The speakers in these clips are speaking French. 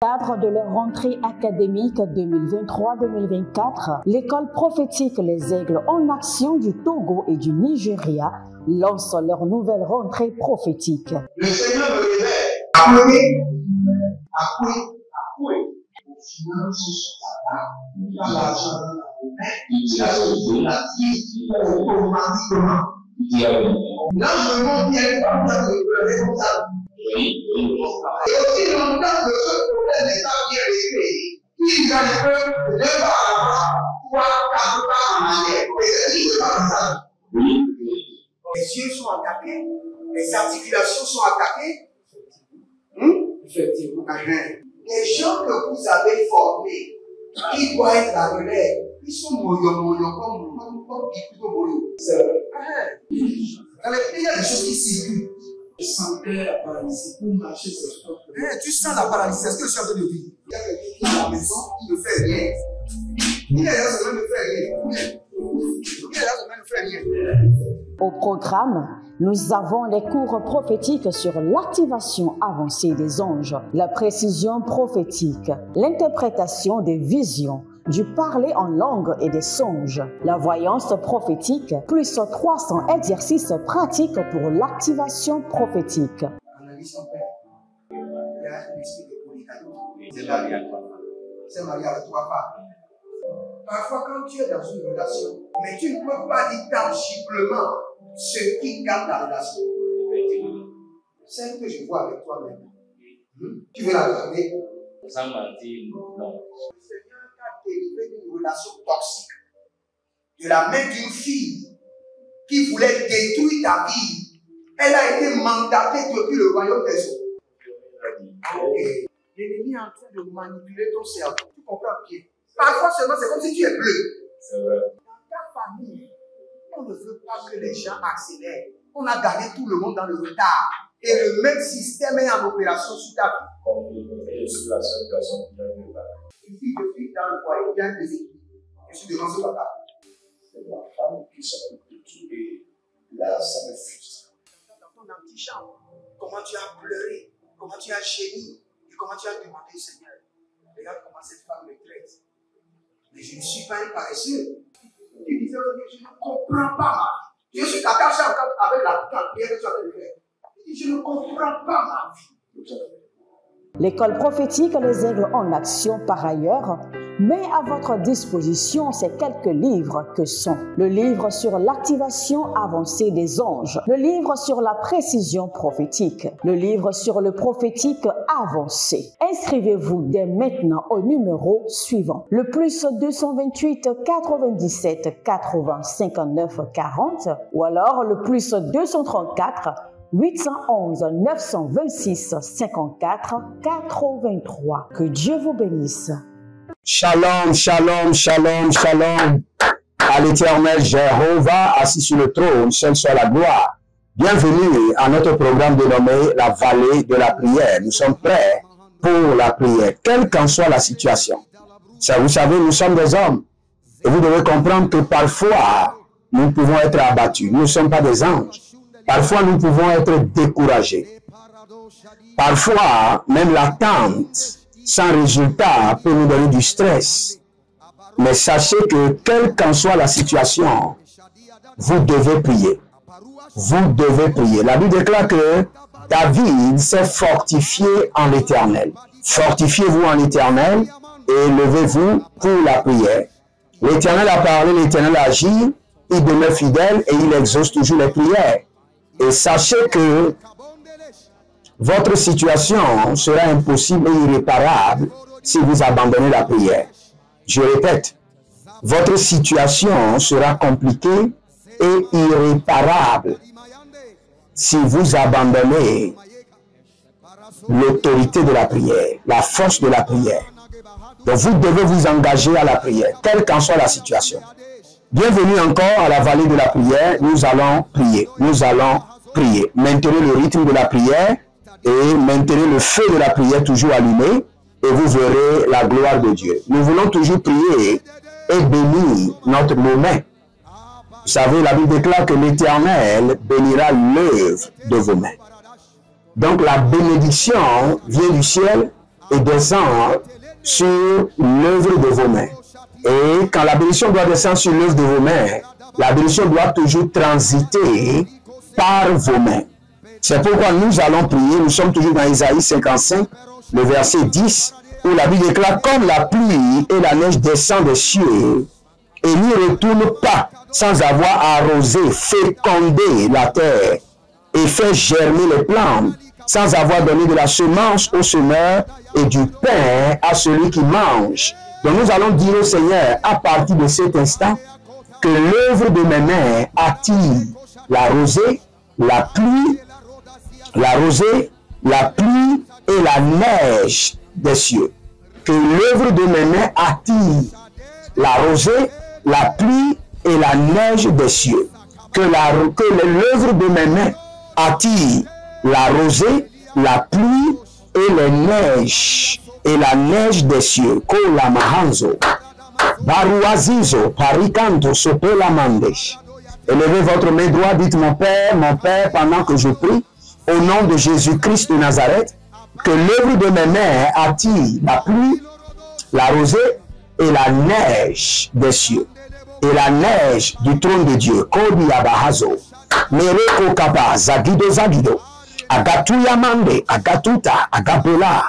Cadre de leur rentrée académique 2023-2024, l'école prophétique Les Aigles en Action du Togo et du Nigeria lance leur nouvelle rentrée prophétique. Le Seigneur me révèle. Appelez. Au final, il a l'argent dans la vie automatiquement. Là, je me montre bien comme ça, comme ça. Et aussi longtemps que ce problème n'est pas bien réglé, il y a un peu de pas à pouvoir quatre pas en arrière. Et c'est pas ça. Les yeux sont attaqués, les articulations sont attaquées. Effectivement. Les gens que vous avez formés, qui doivent être la relève, ils sont moyo comme plutôt moyo. C'est vrai. Dans les pays, il y a des choses qui circulent. Je sentais la paralysie pour marcher sur ce corps. Tu sens la paralysie, c'est ce que je suis en train de dire. Il y a quelqu'un qui est à la maison, il ne fait rien. Il est là, ça ne fait rien. Il est là, ça ne fait rien. Au programme, nous avons les cours prophétiques sur l'activation avancée des anges, la précision prophétique, l'interprétation des visions, du parler en langue et des songes, la voyance prophétique, plus 300 exercices pratiques pour l'activation prophétique. Analyse ton père. Il y a un esprit de polygamie. C'est marié à trois femmes. C'est marié à trois femmes. Parfois, quand tu es dans une relation, mais tu ne peux pas dire tangiblement ce qui garde la relation. Celle que je vois avec toi-même. Tu veux la garder? Sans mentir, non. Le Seigneur t'a délivré d'une relation toxique. De la main d'une fille qui voulait détruire ta vie. Elle a été mandatée depuis le royaume des eaux. Et l'ennemi est en train de manipuler ton cerveau. Tu comprends bien? Parfois seulement, c'est comme si tu es bleu. C'est vrai. Dans ta famille, on ne veut pas que les gens accélèrent. On a gardé tout le monde dans le retard. Et le même système est en opération sur ta vie. Je suis la seule personne qui a vu ça. Une fille de fille dans le foyer, bien déséquilibrée. Je suis devant ce papa. C'est ma femme qui s'occupe de tout et là, ça me frustre. Dans ton antichambre, comment tu as pleuré, comment tu as gémi et comment tu as demandé au Seigneur. Regarde comment cette femme me traite. Mais je ne suis pas un paresseux. Tu disais, je ne comprends pas ma vie. Je suis attaché avec la prière que tu as fait de faire. Je ne comprends pas ma vie. L'école prophétique Les Aigles en Action, par ailleurs, met à votre disposition ces quelques livres que sont le livre sur l'activation avancée des anges, le livre sur la précision prophétique, le livre sur le prophétique avancé. Inscrivez-vous dès maintenant au numéro suivant, le plus 228 97 80 59 40 ou alors le plus 234 811 926 54 83. Que Dieu vous bénisse. Shalom, shalom, shalom, shalom. À l'Éternel Jéhovah, assis sur le trône, seul soit la gloire. Bienvenue à notre programme dénommé la vallée de la prière. Nous sommes prêts pour la prière, quelle qu'en soit la situation. Ça, vous savez, nous sommes des hommes. Et vous devez comprendre que parfois, nous pouvons être abattus. Nous ne sommes pas des anges. Parfois, nous pouvons être découragés. Parfois, même l'attente sans résultat peut nous donner du stress. Mais sachez que, quelle qu'en soit la situation, vous devez prier. Vous devez prier. La Bible déclare que David s'est fortifié en l'Éternel. Fortifiez-vous en l'Éternel et levez-vous pour la prière. L'Éternel a parlé, l'Éternel a agi, il demeure fidèle et il exauce toujours les prières. Et sachez que votre situation sera impossible et irréparable si vous abandonnez la prière. Je répète, votre situation sera compliquée et irréparable si vous abandonnez l'autorité de la prière, la force de la prière. Donc vous devez vous engager à la prière, quelle qu'en soit la situation. Bienvenue encore à la vallée de la prière. Nous allons prier. Nous allons prier. Maintenez le rythme de la prière et maintenez le feu de la prière toujours allumé et vous verrez la gloire de Dieu. Nous voulons toujours prier et bénir notre moment. Vous savez, la Bible déclare que l'Éternel bénira l'œuvre de vos mains. Donc la bénédiction vient du ciel et descend sur l'œuvre de vos mains. Et quand la bénédiction doit descendre sur l'œuvre de vos mains, la bénédiction doit toujours transiter par vos mains. C'est pourquoi nous allons prier. Nous sommes toujours dans Isaïe 55, le verset 10, où la Bible déclare: comme la pluie et la neige descendent des cieux et n'y retournent pas sans avoir arrosé, fécondé la terre et fait germer les plantes, sans avoir donné de la semence au semeur et du pain à celui qui mange. Donc nous allons dire au Seigneur, à partir de cet instant, que l'œuvre de mes mains attire la rosée, la pluie, et la neige des cieux. Que l'œuvre de mes mains attire la rosée, la pluie et la neige des cieux. Que l'œuvre de mes mains attire la rosée, la pluie et les neiges et la neige des cieux. Kola mahanzo, baruazizo, parikanto, sopela mandesh. Élevez votre main droite, dites: mon Père, pendant que je prie, au nom de Jésus-Christ de Nazareth, que l'œuvre de mes mains attire la pluie, la rosée et la neige des cieux. Et la neige du trône de Dieu. Kobi abahazo, mereko kaba, zagido zagido, agatuya mande, agatuta, agabola,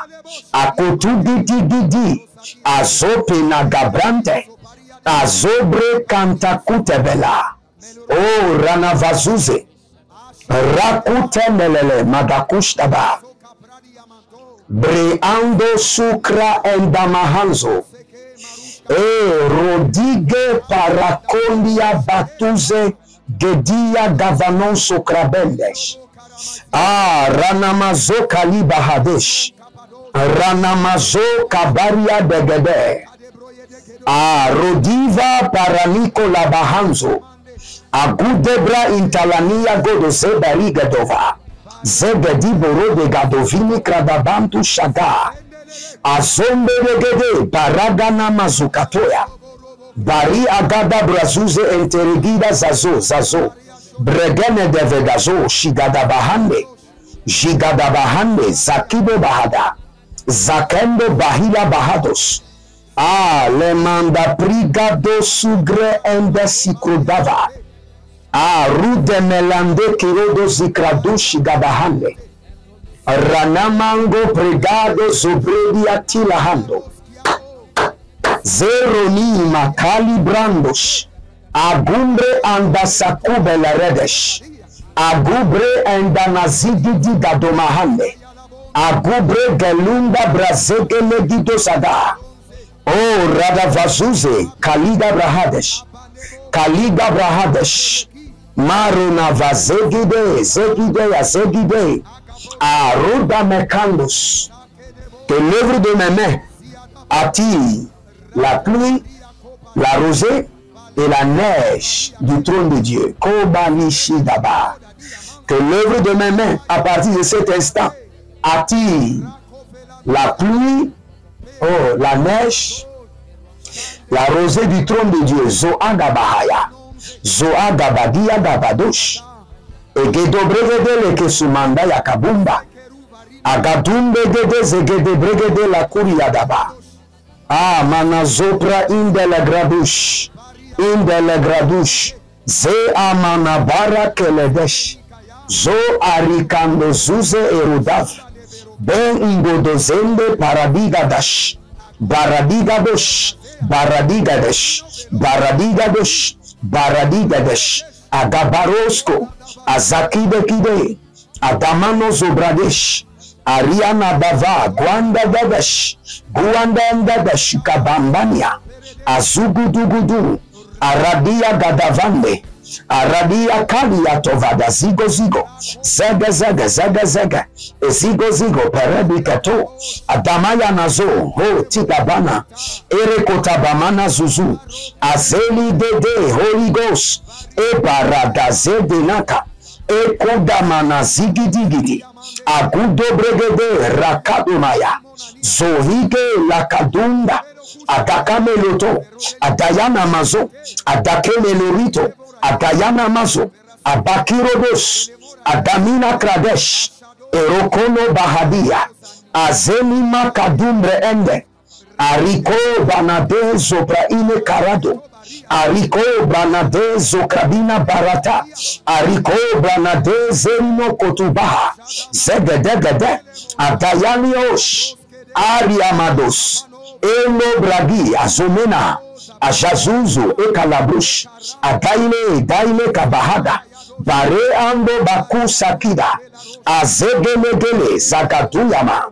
akotu gidi gidi, azopena gabrante, azobre kantakutebela, oh ranavazuze, rakute melele, magakushtaba, breando sukra endamahanzo, rodige parakondia batuze gedia gavanon sokrabendesh. Ranamazo kaliba hadesh, ranamazo kabaria degede, rodiva paraniko labahanzo, agudebra intalania godo zebarigadova, zegedi boro de gadovini kradabantu shaga, azombe regede baragana mazukatoya, bari agada brazuze enterigida zazo, bregene de vegazo, shigadabahande, zakido bahada, zakendo bahila bahados, le manda prigado sugre ende sikrodava, rude melande kirodo zikrado shigadahande, ranamango pregado zobredia tilahando, zeroni makali brandos, agumbre andasakube la redesh, agubre andanazigidi gadomahande, agubre gelunda brazegele gidosada, radavazuze kaliga brahadesh, maruna vazegide, zegide, aruda mekandos. Que l'œuvre de mes mains attire la pluie, la rosée et la neige du trône de Dieu. Que l'œuvre de mes mains, à partir de cet instant, attire la pluie, la neige, la rosée du trône de Dieu. Zoagabahaya, Zoagabadia gabadosh, Egedobregede leke sumanda yakabumba, Agadumbe gede zegede bregede la kuriadaba, manazopra indele gradush, ze amanabara keledesh, zo arikando zuze erudav, ben ingodozende paradigadash, baradigadesh, agabarosko, azakide kide, adamano zobradesh, Ariana bava, guanda dadash, kabambania, azugudugudu, aradia gadavande, aradia kalia tovada, zigo, zega, zigo, perebikato, adamaya nazo, tikabana, erekotabamana zuzu, azeli dede, Holy Ghost, ebaradaze denaka, ekodamana zigidigidi, agudo bregede rakadumaya, zohige lakadunda, adakameloto, adayana mazo, adakemelorito, adayana mazo, abakirodos, adamina kradesh, erokono bahadia, Azenima kadumbre ende. Ariko banade zopraine karado. Ariko banade zokrabina barata. Ariko banade zerino kotubaha. Zegedegede. Adayalios. Ariamados. Elo bragi azomena. Ajazuzu ekalabrush. Daile kabahada. Bare ando baku sakida. Azegelegele zagaduyama.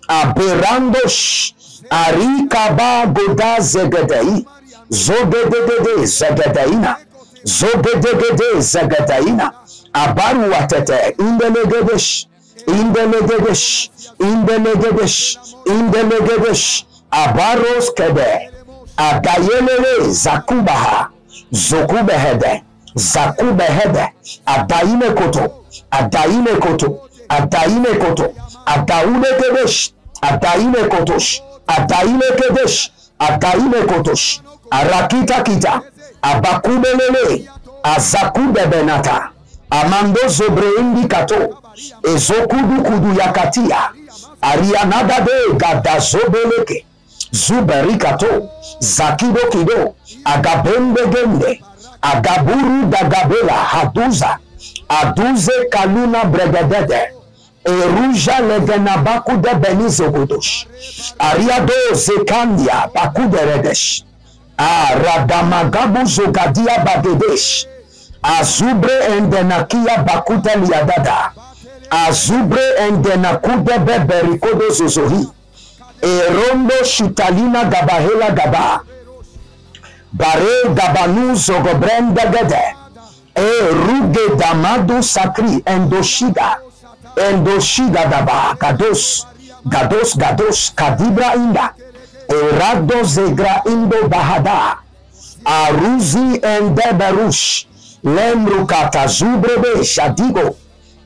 Aberandosh. Arikaba goda zegedei. Zogedegede zegedeina. Zogedegede zegedeina. Abaru watete. Indelegedesh. Indelegedesh. Indelegedesh. Indelegedesh. Abaros kede. Adayelele zakubaha. Zokubehede. Zakubehede. Adaine koto. Adaine koto. Adaine koto. Adaune kedesh. Adaine kotosh. Adaine kedesh. Adaine kotosh. Arakita kita. Abakubelele. Azakude benata. Amando zobre indikato. Ezokudu kudu yakatia. Arianada de gada zobeleke. Zuberikato. Zakido kido. Agabende gende. Agaburu dagabela haduza. Aduze kaluna bregedede. Eruja legenabaku de benizo kudosh. Ariado zekandia baku de redesh. Radamagabu zogadia bagedesh. Azubre endenakia bakute liadada. Azubre endenakude beberikodo zozohi. Erondo shitalina gabahela gaba. Bare gabanu zogobrenda gede. Ruge damadu sakri endoshiga. Endoshiga daba gados. Gados gados kadibra inda. Erado zegra indo bahada. Aruzi endeberush. Lemrukata zubrebe jadigo.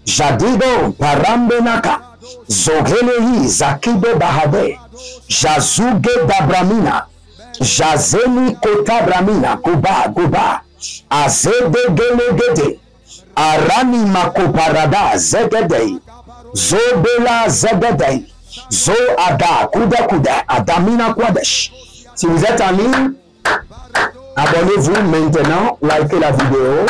Jadigo parambenaka. Zogelehi zakido bahade. Jazuge dabramina. Jazeni kotabramina. Guba guba. Azede gelegede. Arani makoparada zegedei. Zobela zegedei. Zo ada kuda kuda. Adamina kwadesh. Si vous êtes en ligne, abonnez-vous maintenant, likez la vidéo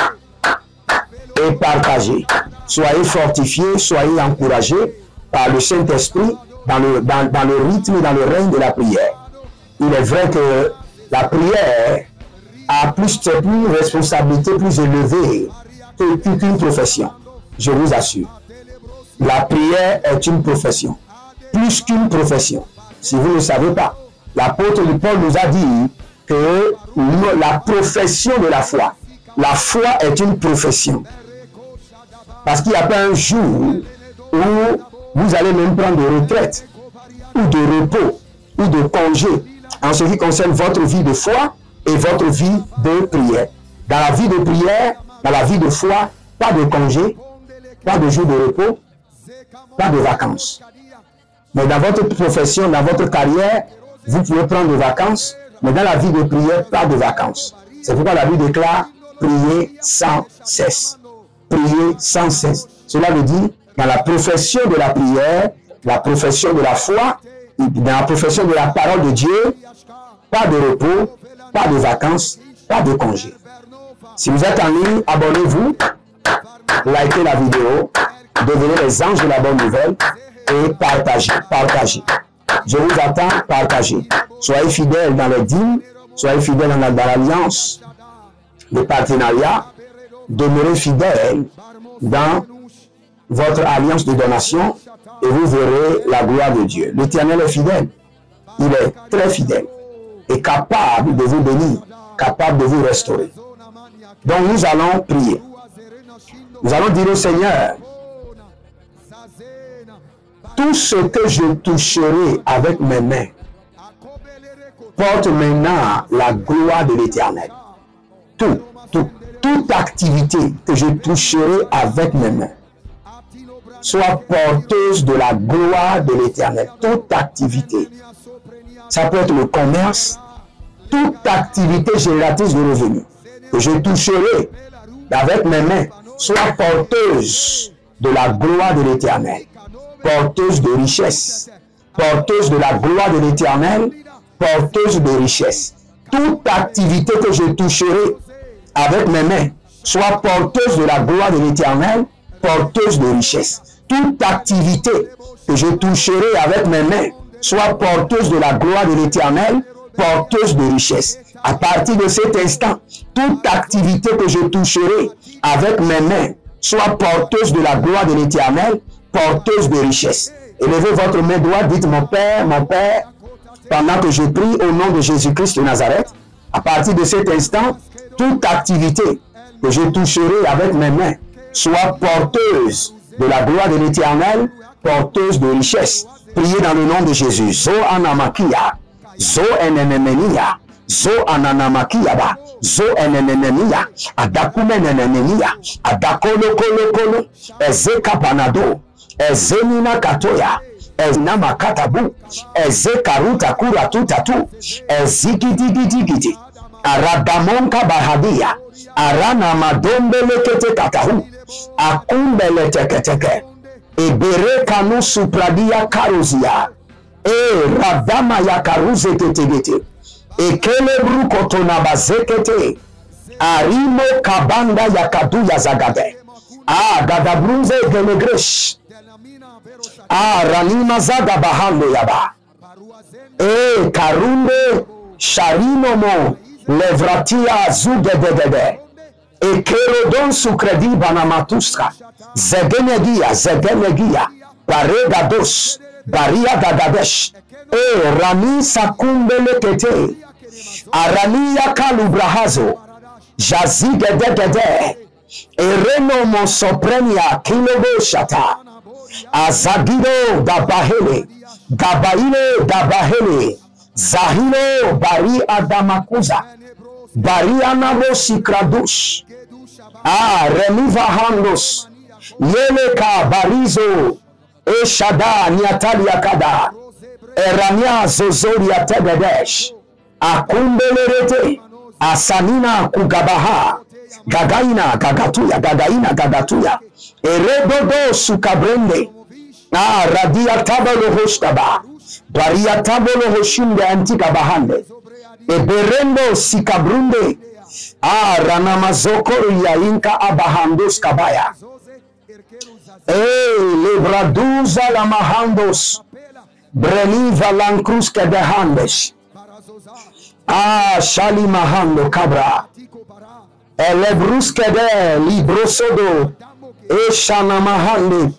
et partagez. Soyez fortifiés, soyez encouragés par le Saint-Esprit dans le rythme et dans le règne de la prière. Il est vrai que la prière a plus de responsabilités plus élevées qu'une profession. Je vous assure. La prière est une profession. Plus qu'une profession. Si vous ne le savez pas, l'apôtre Paul nous a dit que la profession de la foi est une profession. Parce qu'il n'y a pas un jour où vous allez même prendre de retraite, ou de repos, ou de congé, en ce qui concerne votre vie de foi et votre vie de prière. Dans la vie de prière, dans la vie de foi, pas de congé, pas de jour de repos, pas de vacances. Mais dans votre profession, dans votre carrière, vous pouvez prendre des vacances, mais dans la vie de prière, pas de vacances. C'est pourquoi la Bible déclare prier sans cesse. Prier sans cesse. Cela veut dire, dans la profession de la prière, la profession de la foi, dans la profession de la parole de Dieu, pas de repos, pas de vacances, pas de congé. Si vous êtes en ligne, abonnez-vous, likez la vidéo, devenez les anges de la bonne nouvelle et partagez, partagez. Je vous attends, partagez. Soyez fidèles dans les dîmes, soyez fidèles dans l'alliance, le partenariat, demeurez fidèles dans votre alliance de donation et vous verrez la gloire de Dieu. L'Éternel est fidèle. Il est très fidèle et capable de vous bénir, capable de vous restaurer. Donc nous allons prier. Nous allons dire au Seigneur, tout ce que je toucherai avec mes mains porte maintenant la gloire de l'Éternel. Toute activité que je toucherai avec mes mains soit porteuse de la gloire de l'Éternel. Toute activité. Ça peut être le commerce, toute activité génératrice de revenus que je toucherai avec mes mains soit porteuse de la gloire de l'Éternel, porteuse de richesse, porteuse de la gloire de l'Éternel, porteuse de richesse. Toute activité que je toucherai avec mes mains soit porteuse de la gloire de l'Éternel, porteuse de richesse. Toute activité que je toucherai avec mes mains soit porteuse de la gloire de l'Éternel, porteuse de richesse. À partir de cet instant, toute activité que je toucherai avec mes mains soit porteuse de la gloire de l'Éternel, porteuse de richesse. Élevez votre main droite, dites mon Père, pendant que je prie au nom de Jésus-Christ de Nazareth. À partir de cet instant, toute activité que je toucherai avec mes mains soit porteuse de la gloire de l'Éternel, porteuse de richesse. Priez dans le nom de Jésus. Zo anamakia, zo enenemenia, zo ananamakia, zo enenemenia, adakumenenemenia, adakolo kolo kolo, ezeka panado, ezenina katoya, ezinama katabu, ezekaruta kuratutatu, ezigidigidigidi, aradamonka bahadia, arana madombele kete katahu, akumbele teketeke, ebere kanu supradia karuzia, radama ya karuze ketegete, ekele brukotona bazekete, arimo kabanda ya kadu ya zagade, gadabrunze gelegresh, ranima zaga bahando yaba, karunde sharinomo levratia zugedegede, ekerodon sukredi banamatuska, zegenegia, baregados, baria gagadesh, rani sakumbele kete, arania kalubrahazo, jazigedegede, ereno mosoprenia kilobo shata, azagido dabahele, dabahele, zahilo bari adamakuza, barianabo sikradush, remiva handos, yeleka barizo, eshada niatalia kada, erania zozoria tegedesh, akumbelerete, asanina kugabaha, gagaina gagatuya, eredodo sukabrende, radia tabalo hostaba, baria tabalo hoshinde antika bahande, eberendo sikabrunde, ranamazoko ya inka abahandos kabaya, lebraduza la mahandos, breniva lancruz kedehandes, shali mahando kabra, elebruskede librosodo, shana mahande,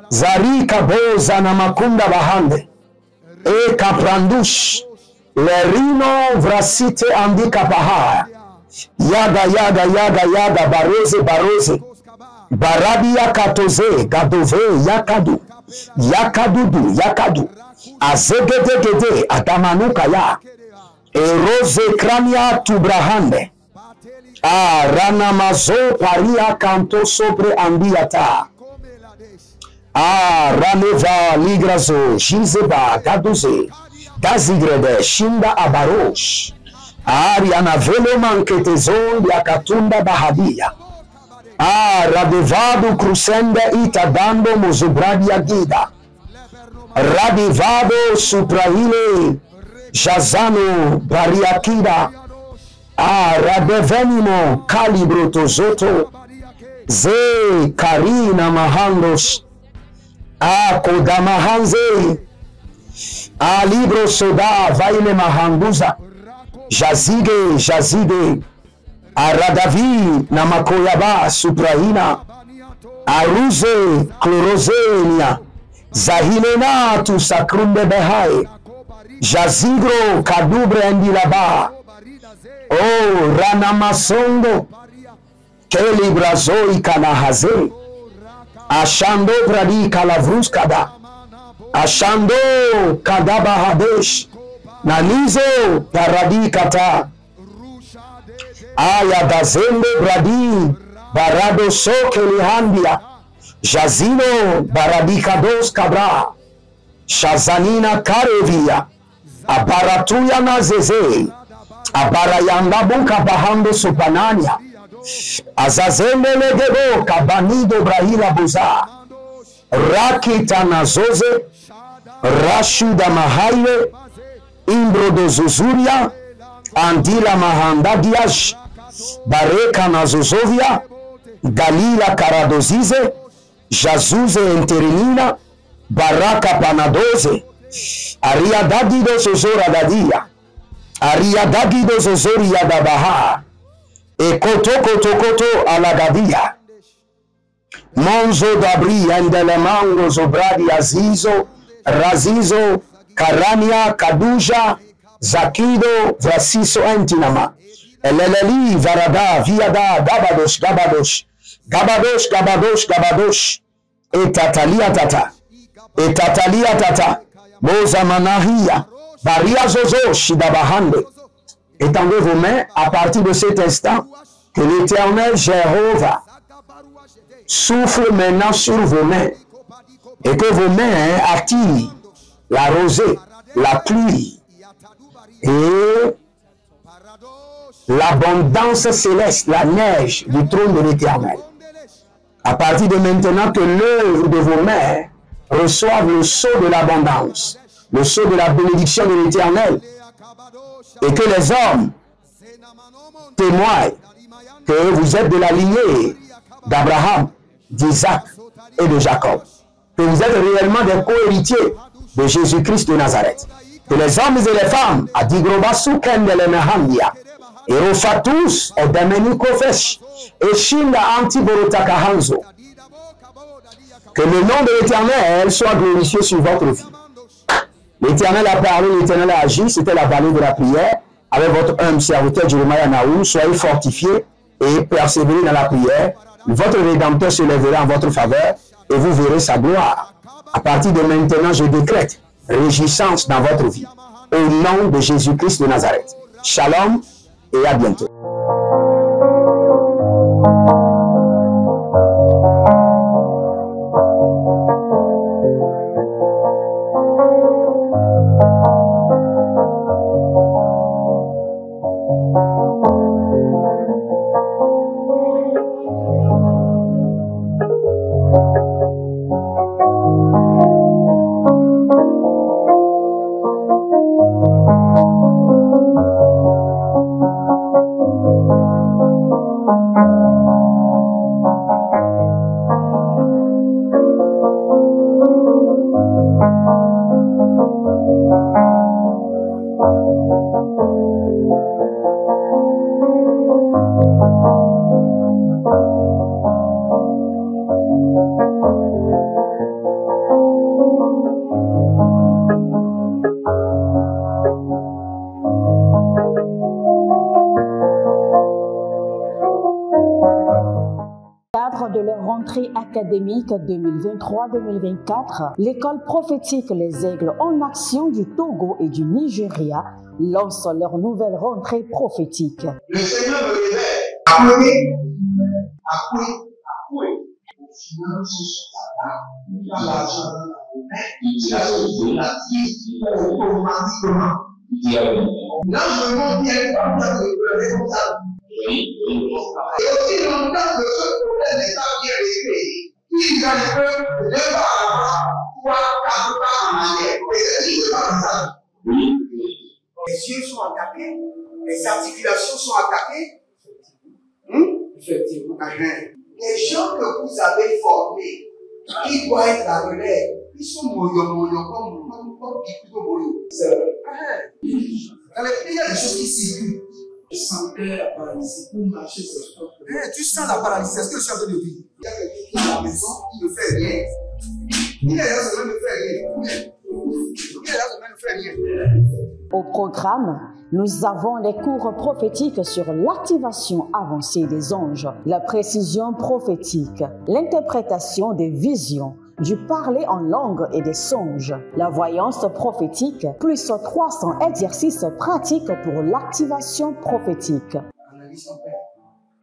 zarika boza na makunda bahande, kaprandush, lerino vrasite andika paha, yaga baroze, barabia katoze, gadove, yakadu, azegedegede, adamanuka ya, eroze krania tubrahande, ranamazo paria kanto sobre andiata, raneva ligrazo, jizeba, gaduze, dazigrede, shinda abarosh, ariana velo manketezon yakatunda bahadia, radevado crusende itadando mozubradia gida, radivado supraile, jazano bariakida, radevenimo calibro tozoto, ze karina mahandos, kodamahanze, libro soda vaile mahanguza, jazige, aradavi na makoyaba supraina, aruze clorozenia, zahilena tu sakrumbe behai, jazigro kadubre endilaba, ranamasondo, kelibrazoi kanahaze, ashando bradi kalavruskada, ashando kadaba hadesh, nanizo paradikata, gazende bradi, barado soke lihandia, jazino baradikados kabra, shazanina karevia, abaratuya na zeze, abarayanda buka bahando supanania, azazende legebo kabanido brahila buza, rakita na zoze, Rashuda Mahaye, Imbrodo Zuzuria, Andila Mahandadiaj, Bareka Nazozovia, Galila Karadozize, Jazuze Interinina, Baraka Panadoze, Aria Dagido Zozora Dadia, Aria Dagido Zozoria Dabaha, E Koto Alagadia, Monzo Dabri Andelemango Zobradi Azizo, Razizo, Karania, Kaduja, Zakido, Vrasiso Antinama, Eleleli, Varada, Viada, Gabadosh, Gabadosh, Gabadosh, Gabadosh, Gabadosh, Etatalia Tata, Etatalia Tata, Boza Manahia, Baria Zozo, Shidabahande. Étendez vos mains à partir de cet instant que l'Éternel Jéhovah souffle maintenant sur vos mains et que vos mains attirent la rosée, la pluie et l'abondance céleste, la neige du trône de l'Éternel. À partir de maintenant que l'œuvre de vos mains reçoive le sceau de l'abondance, le sceau de la bénédiction de l'Éternel, et que les hommes témoignent que vous êtes de la lignée d'Abraham, d'Isaac et de Jacob, que vous êtes réellement des co-héritiers de Jésus-Christ de Nazareth. Que les hommes et les femmes, Adigrobasu Kendelemehandia, et Rofatus, et Demenikofesh, et Shinda Antiborotakahanzo, que le nom de l'Éternel soit glorifié sur votre vie. L'Éternel a parlé, l'Éternel a agi, c'était la vallée de la prière. Avec votre humble serviteur Jeremiah Naoum, soyez fortifiés et persévérez dans la prière. Votre Rédempteur se lèvera en votre faveur et vous verrez sa gloire. À partir de maintenant, je décrète réjouissance dans votre vie. Au nom de Jésus-Christ de Nazareth. Shalom et à bientôt. De leur rentrée académique 2023-2024, l'école prophétique Les Aigles en Action du Togo et du Nigeria lance leur nouvelle rentrée prophétique. Le Seigneur me révèle. Appuyez. Finance, l'argent, il a sauvé la vie automatiquement. Là, je me montre bien comme ça, comme ça. Et aussi longtemps que ce problème n'est pas bien réglé, il y a des peuples de par avant, 3, 4 pas en arrière. Et c'est ce qui se passe comme ça. Les yeux sont attaqués, les articulations sont attaquées. Effectivement. Les gens que vous avez formés, qui doivent être la relève, ils sont moyons comme plutôt moyons. C'est vrai. Dans les pays, il y a des choses qui circulent. Je sentais la paralysie pour marcher sur ce sport. Tu sens la paralysie, c'est ce que je suis en train de dire. Il y a quelqu'un qui est à la maison, qui ne fait rien. Il y a des gens qui ne fait rien. Au programme, nous avons les cours prophétiques sur l'activation avancée des anges, la précision prophétique, l'interprétation des visions, du parler en langue et des songes, la voyance prophétique, plus 300 exercices pratiques pour l'activation prophétique. Analyse son père.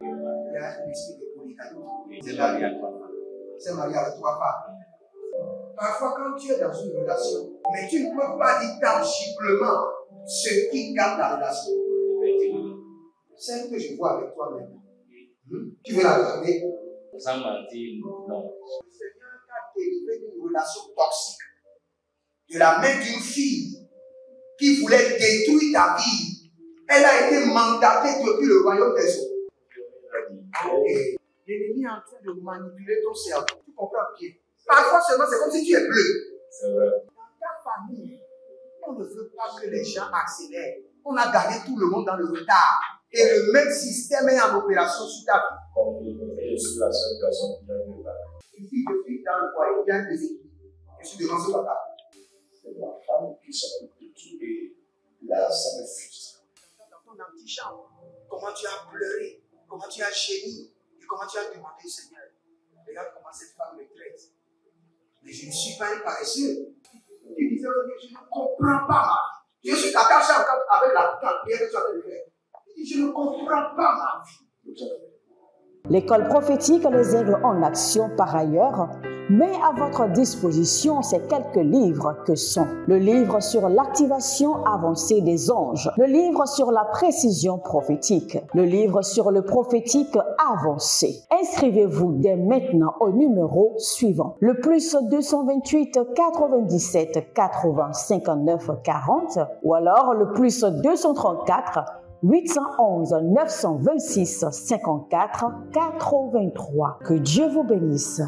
Il y a un esprit de polygame. C'est marié à trois femmes. C'est marié à trois femmes. Parfois, quand tu es dans une relation, mais tu ne peux pas dire tangiblement ce qui garde la relation. Celle que je vois avec toi maintenant. Tu veux la regarder? Sans mentir, non. Le Seigneur t'a délivré d'une relation toxique. de la main d'une fille qui voulait détruire ta vie. Elle a été mandatée depuis le royaume des eaux. Okay. L'ennemi est en train de manipuler ton cerveau. Tu comprends bien? Parfois seulement, c'est comme si tu es bleu. C'est vrai. Dans ta famille, on ne veut pas que les gens accélèrent. On a gardé tout le monde dans le retard. Et le même système est en opération sur ta vie. Comme je suis la seule personne qui a vu ça. Une fille de fille dans le foyer, bien des équipes. Je suis devant ce papa. C'est ma femme qui s'occupe de tout et là, ça me frustre. Dans ton antichambre, comment tu as pleuré, comment tu as gémi et comment tu as demandé au Seigneur. Regarde comment cette femme me traite. Mais je ne suis pas un paresseux. Tu disais, je ne comprends pas ma vie. Je suis attaché avec la prière que tu as fait faire. Je ne comprends pas ma vie. L'école prophétique Les Aigles en Action, par ailleurs, met à votre disposition ces quelques livres que sont le livre sur l'activation avancée des anges, le livre sur la précision prophétique, le livre sur le prophétique avancé. Inscrivez-vous dès maintenant au numéro suivant, le plus 228 97 80 59 40 ou alors le plus 234 811 926 54 83. Que Dieu vous bénisse.